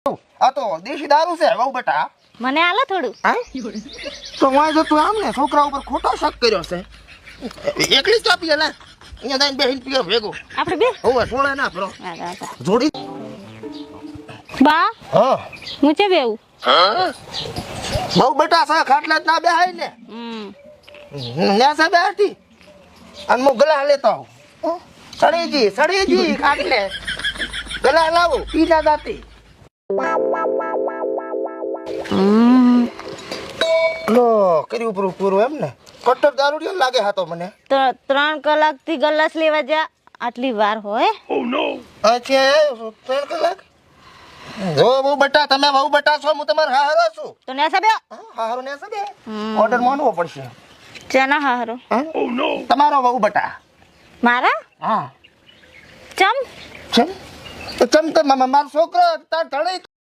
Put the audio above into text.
આ તો દેશી દારૂ છે વહુ બેટા. મને આલો થોડું. તો વાય જો તું આમ ને છોકરા ઉપર ખોટો શક કર્યો છે. એકલી ચા પીએ લે. અહીંયા જઈને બેહીને પીએ ભેગો. આપણે બે હોવે છોડે ના ભરો. જોડી. બા હા. હું છે બેવું. વહુ બેટા છે ખાટલા જ ના બેહાય ને. ને છે બેહતી. અને હું ગલા લેતો આવું. સડીજી ખાટલે. ગલા લાવો પીના દાતી. લો કર્યું પૂરું એમ ને. કટ્ટર દારૂડિયો લાગે હાતો મને. તો 3 કલાકથી ગલાસ લેવા જા આટલી વાર હોય. અચ્છા 3 કલાક. જો બહુ બટા તમે બહુ બટા છો હું તમારો હારો છું. તો ને સાબે હારો ને સાબે ઓર્ડર માનવો પડશે. ચાના હારો. તમારો બહુ બટા. મારા હા ચમ ચમ તો મારો છોકરો તાર ધણી